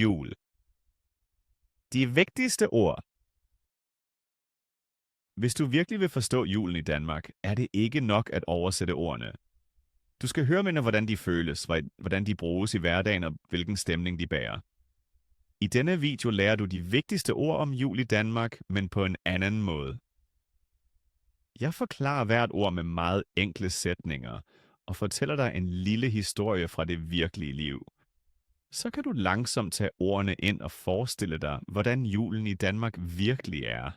Jul. De vigtigste ord. Hvis du virkelig vil forstå julen i Danmark, er det ikke nok at oversætte ordene. Du skal høre med, hvordan de føles, hvordan de bruges i hverdagen og hvilken stemning de bærer. I denne video lærer du de vigtigste ord om jul i Danmark, men på en anden måde. Jeg forklarer hvert ord med meget enkle sætninger og fortæller dig en lille historie fra det virkelige liv. Så kan du langsomt tage ordene ind og forestille dig, hvordan julen i Danmark virkelig er.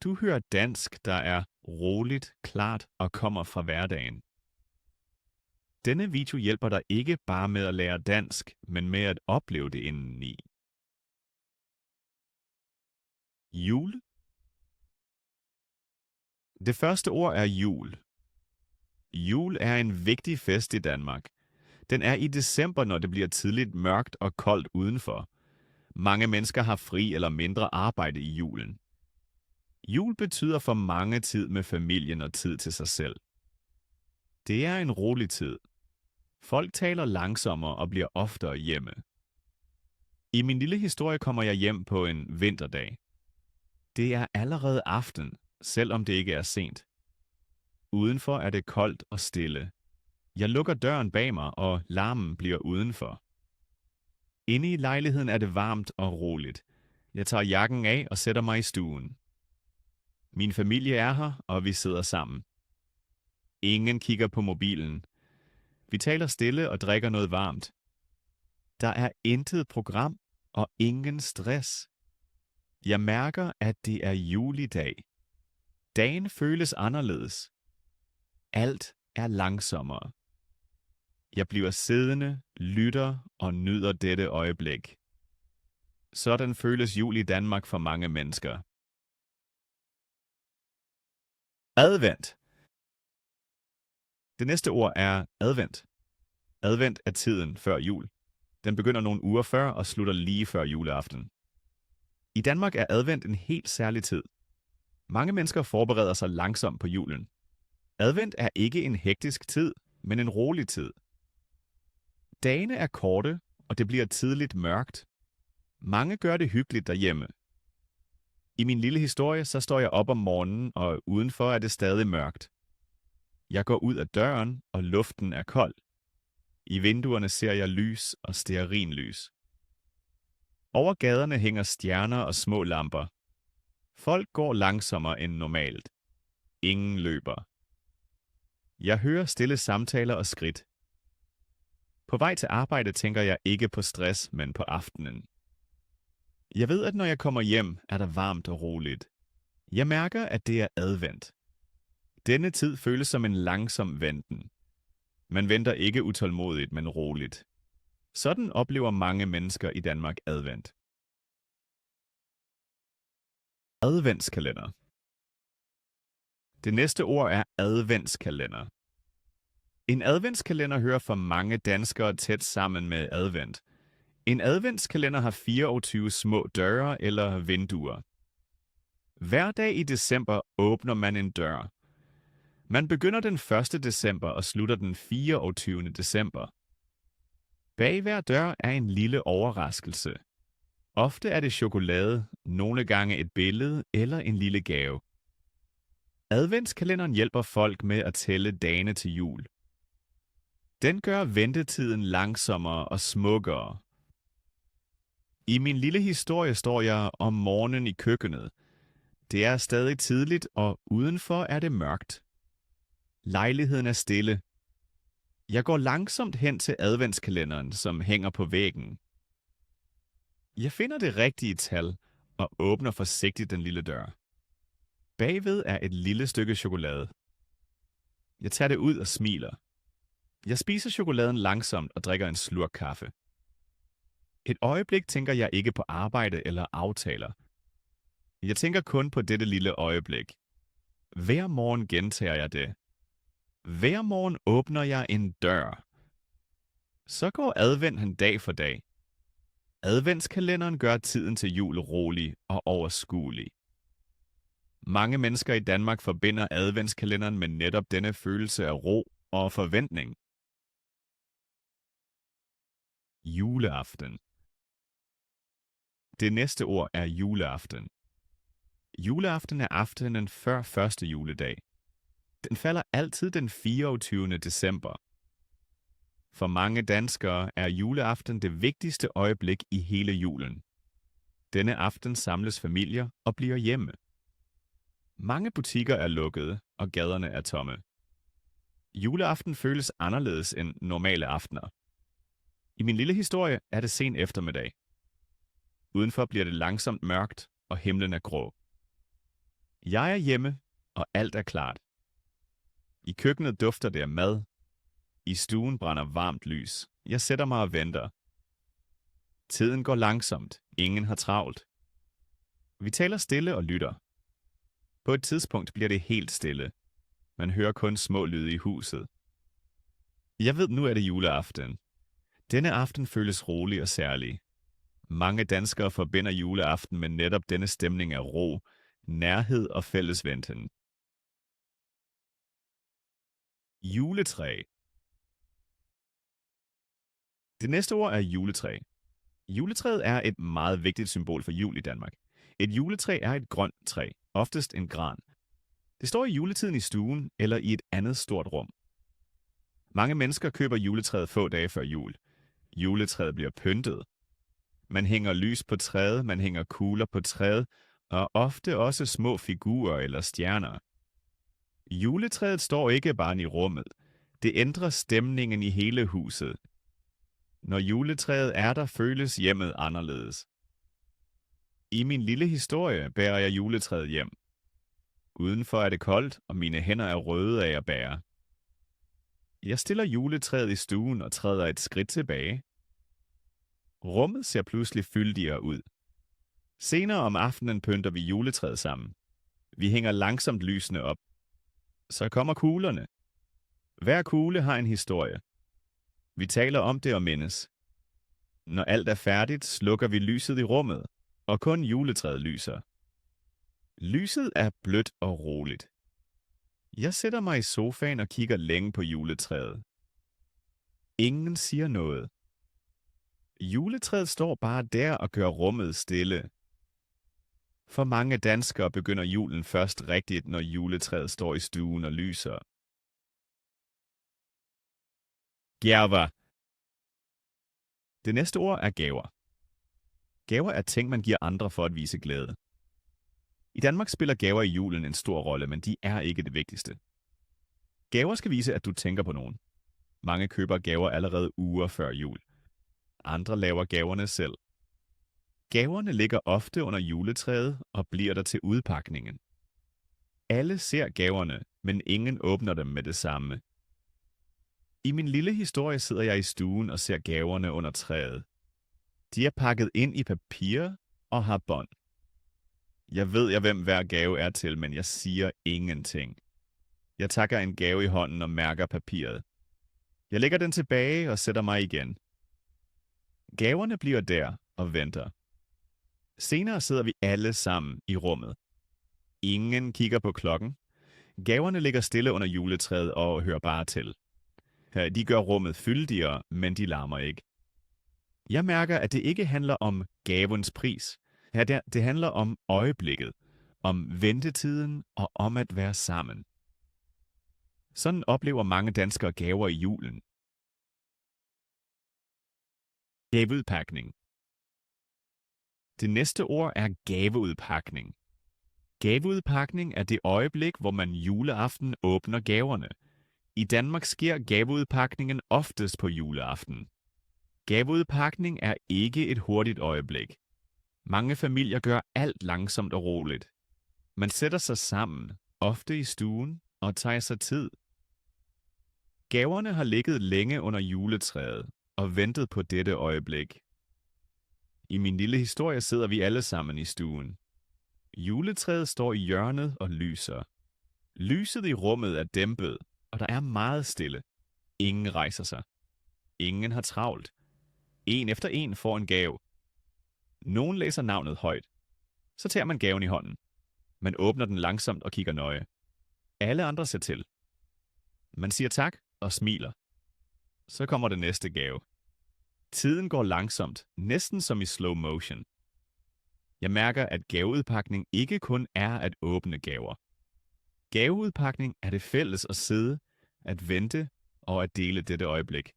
Du hører dansk, der er roligt, klart og kommer fra hverdagen. Denne video hjælper dig ikke bare med at lære dansk, men med at opleve det indeni. Jul. Det første ord er jul. Jul er en vigtig fest i Danmark. Den er i december, når det bliver tidligt mørkt og koldt udenfor. Mange mennesker har fri eller mindre arbejde i julen. Jul betyder for mange tid med familien og tid til sig selv. Det er en rolig tid. Folk taler langsommere og bliver oftere hjemme. I min lille historie kommer jeg hjem på en vinterdag. Det er allerede aften, selvom det ikke er sent. Udenfor er det koldt og stille. Jeg lukker døren bag mig, og larmen bliver udenfor. Inde i lejligheden er det varmt og roligt. Jeg tager jakken af og sætter mig i stuen. Min familie er her, og vi sidder sammen. Ingen kigger på mobilen. Vi taler stille og drikker noget varmt. Der er intet program og ingen stress. Jeg mærker, at det er juledag. Dagen føles anderledes. Alt er langsommere. Jeg bliver siddende, lytter og nyder dette øjeblik. Sådan føles jul i Danmark for mange mennesker. Advent. Det næste ord er advent. Advent er tiden før jul. Den begynder nogle uger før og slutter lige før juleaften. I Danmark er advent en helt særlig tid. Mange mennesker forbereder sig langsomt på julen. Advent er ikke en hektisk tid, men en rolig tid. Dagene er korte, og det bliver tidligt mørkt. Mange gør det hyggeligt derhjemme. I min lille historie, så står jeg op om morgenen, og udenfor er det stadig mørkt. Jeg går ud af døren, og luften er kold. I vinduerne ser jeg lys og stearinlys. Over gaderne hænger stjerner og små lamper. Folk går langsommere end normalt. Ingen løber. Jeg hører stille samtaler og skridt. På vej til arbejde tænker jeg ikke på stress, men på aftenen. Jeg ved, at når jeg kommer hjem, er der varmt og roligt. Jeg mærker, at det er advent. Denne tid føles som en langsom venten. Man venter ikke utålmodigt, men roligt. Sådan oplever mange mennesker i Danmark advent. Adventskalender. Det næste ord er adventskalender. En adventskalender hører for mange danskere tæt sammen med advent. En adventskalender har 24 små døre eller vinduer. Hver dag i december åbner man en dør. Man begynder den 1. december og slutter den 24. december. Bag hver dør er en lille overraskelse. Ofte er det chokolade, nogle gange et billede eller en lille gave. Adventskalenderen hjælper folk med at tælle dagene til jul. Den gør ventetiden langsommere og smukkere. I min lille historie står jeg om morgenen i køkkenet. Det er stadig tidligt, og udenfor er det mørkt. Lejligheden er stille. Jeg går langsomt hen til adventskalenderen, som hænger på væggen. Jeg finder det rigtige tal og åbner forsigtigt den lille dør. Bagved er et lille stykke chokolade. Jeg tager det ud og smiler. Jeg spiser chokoladen langsomt og drikker en slurk kaffe. Et øjeblik tænker jeg ikke på arbejde eller aftaler. Jeg tænker kun på dette lille øjeblik. Hver morgen gentager jeg det. Hver morgen åbner jeg en dør. Så går adventen dag for dag. Adventskalenderen gør tiden til jul rolig og overskuelig. Mange mennesker i Danmark forbinder adventskalenderen med netop denne følelse af ro og forventning. Juleaften. Det næste ord er juleaften. Juleaften er aftenen før første juledag. Den falder altid den 24. december. For mange danskere er juleaften det vigtigste øjeblik i hele julen. Denne aften samles familier og bliver hjemme. Mange butikker er lukkede, og gaderne er tomme. Juleaften føles anderledes end normale aftener. I min lille historie er det sen eftermiddag. Udenfor bliver det langsomt mørkt, og himlen er grå. Jeg er hjemme, og alt er klart. I køkkenet dufter det af mad. I stuen brænder varmt lys. Jeg sætter mig og venter. Tiden går langsomt. Ingen har travlt. Vi taler stille og lytter. På et tidspunkt bliver det helt stille. Man hører kun små lyde i huset. Jeg ved, nu er det juleaften. Denne aften føles rolig og særlig. Mange danskere forbinder juleaften med netop denne stemning af ro, nærhed og fællesventen. Juletræ. Det næste ord er juletræ. Juletræet er et meget vigtigt symbol for jul i Danmark. Et juletræ er et grønt træ, oftest en gran. Det står i juletiden i stuen eller i et andet stort rum. Mange mennesker køber juletræet få dage før jul. Juletræet bliver pyntet. Man hænger lys på træet, man hænger kugler på træet, og ofte også små figurer eller stjerner. Juletræet står ikke bare i rummet. Det ændrer stemningen i hele huset. Når juletræet er der, føles hjemmet anderledes. I min lille historie bærer jeg juletræet hjem. Udenfor er det koldt, og mine hænder er røde af at bære. Jeg stiller juletræet i stuen og træder et skridt tilbage. Rummet ser pludselig fyldigere ud. Senere om aftenen pynter vi juletræet sammen. Vi hænger langsomt lysene op. Så kommer kuglerne. Hver kugle har en historie. Vi taler om det og mindes. Når alt er færdigt, slukker vi lyset i rummet, og kun juletræet lyser. Lyset er blødt og roligt. Jeg sætter mig i sofaen og kigger længe på juletræet. Ingen siger noget. Juletræet står bare der og gør rummet stille. For mange danskere begynder julen først rigtigt, når juletræet står i stuen og lyser. Gaver. Det næste ord er gaver. Gaver er ting, man giver andre for at vise glæde. I Danmark spiller gaver i julen en stor rolle, men de er ikke det vigtigste. Gaver skal vise, at du tænker på nogen. Mange køber gaver allerede uger før jul. Andre laver gaverne selv. Gaverne ligger ofte under juletræet og bliver der til udpakningen. Alle ser gaverne, men ingen åbner dem med det samme. I min lille historie sidder jeg i stuen og ser gaverne under træet. De er pakket ind i papir og har bånd. Jeg ved, hvem hver gave er til, men jeg siger ingenting. Jeg takker en gave i hånden og mærker papiret. Jeg lægger den tilbage og sætter mig igen. Gaverne bliver der og venter. Senere sidder vi alle sammen i rummet. Ingen kigger på klokken. Gaverne ligger stille under juletræet og hører bare til. De gør rummet fyldigere, men de larmer ikke. Jeg mærker, at det ikke handler om gavens pris. Det handler om øjeblikket, om ventetiden og om at være sammen. Sådan oplever mange danskere gaver i julen. Gaveudpakning. Det næste ord er gaveudpakning. Gaveudpakning er det øjeblik, hvor man juleaften åbner gaverne. I Danmark sker gaveudpakningen oftest på juleaften. Gaveudpakning er ikke et hurtigt øjeblik. Mange familier gør alt langsomt og roligt. Man sætter sig sammen, ofte i stuen, og tager sig tid. Gaverne har ligget længe under juletræet og ventet på dette øjeblik. I min lille historie sidder vi alle sammen i stuen. Juletræet står i hjørnet og lyser. Lyset i rummet er dæmpet, og der er meget stille. Ingen rejser sig. Ingen har travlt. En efter en får en gave. Nogen læser navnet højt. Så tager man gaven i hånden. Man åbner den langsomt og kigger nøje. Alle andre ser til. Man siger tak og smiler. Så kommer det næste gave. Tiden går langsomt, næsten som i slow motion. Jeg mærker, at gaveudpakning ikke kun er at åbne gaver. Gaveudpakning er det fælles at sidde, at vente og at dele dette øjeblik.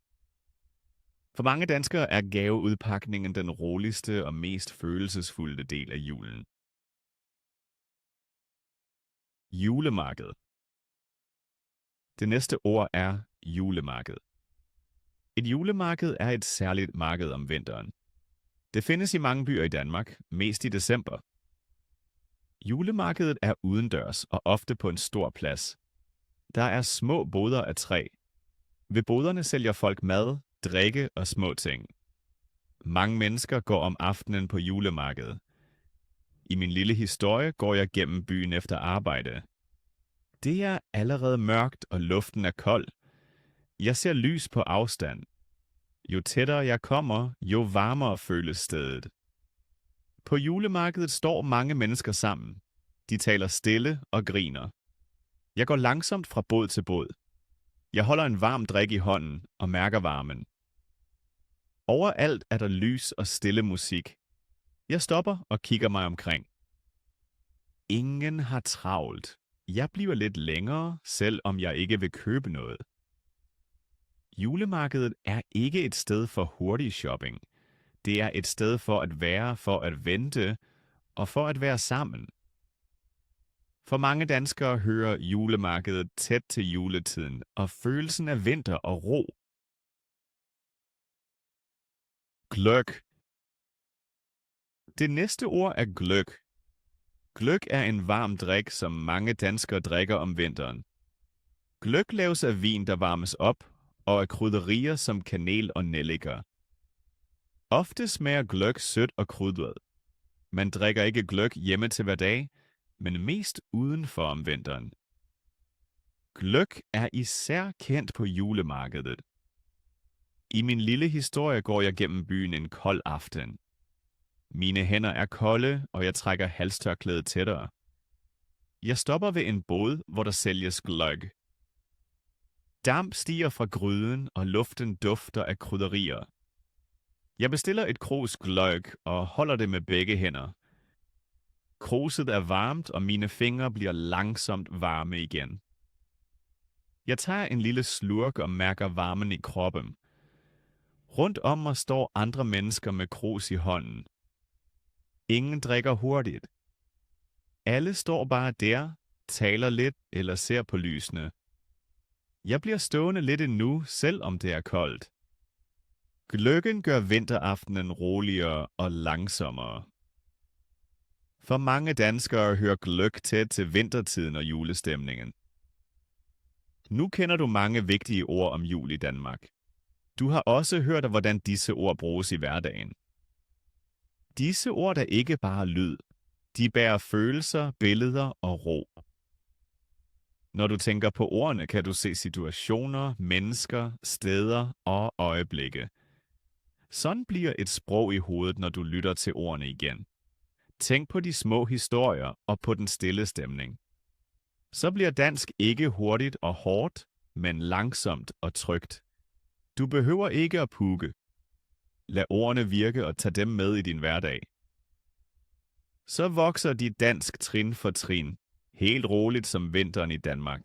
For mange danskere er gaveudpakningen den roligste og mest følelsesfulde del af julen. Julemarked. Det næste ord er julemarked. Et julemarked er et særligt marked om vinteren. Det findes i mange byer i Danmark, mest i december. Julemarkedet er udendørs og ofte på en stor plads. Der er små boder af træ. Ved boderne sælger folk mad, drikke og små ting. Mange mennesker går om aftenen på julemarkedet. I min lille historie går jeg gennem byen efter arbejde. Det er allerede mørkt, og luften er kold. Jeg ser lys på afstand. Jo tættere jeg kommer, jo varmere føles stedet. På julemarkedet står mange mennesker sammen. De taler stille og griner. Jeg går langsomt fra bod til bod. Jeg holder en varm drik i hånden og mærker varmen. Overalt er der lys og stille musik. Jeg stopper og kigger mig omkring. Ingen har travlt. Jeg bliver lidt længere, selv om jeg ikke vil købe noget. Julemarkedet er ikke et sted for hurtig shopping. Det er et sted for at vente og for at være sammen. For mange danskere hører julemarkedet tæt til juletiden og følelsen af vinter og ro. Gløgg. Det næste ord er gløgg. Gløgg er en varm drik, som mange danskere drikker om vinteren. Gløgg laves af vin, der varmes op, og af krydderier som kanel og nelliker. Ofte smager gløgg sødt og krydret. Man drikker ikke gløgg hjemme til hverdag, men mest udenfor om vinteren. Gløgg er især kendt på julemarkedet. I min lille historie går jeg gennem byen en kold aften. Mine hænder er kolde, og jeg trækker halstørklædet tættere. Jeg stopper ved en bod, hvor der sælges gløgg. Damp stiger fra gryden, og luften dufter af krydderier. Jeg bestiller et krus gløgg og holder det med begge hænder. Kruset er varmt, og mine fingre bliver langsomt varme igen. Jeg tager en lille slurk og mærker varmen i kroppen. Rundt om mig står andre mennesker med krus i hånden. Ingen drikker hurtigt. Alle står bare der, taler lidt eller ser på lysene. Jeg bliver stående lidt endnu, selvom det er koldt. Gløggen gør vinteraftenen roligere og langsommere. For mange danskere hører gløgg tæt til vintertiden og julestemningen. Nu kender du mange vigtige ord om jul i Danmark. Du har også hørt om, hvordan disse ord bruges i hverdagen. Disse ord er ikke bare lyd. De bærer følelser, billeder og ro. Når du tænker på ordene, kan du se situationer, mennesker, steder og øjeblikke. Sådan bliver et sprog i hovedet, når du lytter til ordene igen. Tænk på de små historier og på den stille stemning. Så bliver dansk ikke hurtigt og hårdt, men langsomt og trygt. Du behøver ikke at pukke. Lad ordene virke og tag dem med i din hverdag. Så vokser dit dansk trin for trin, helt roligt som vinteren i Danmark.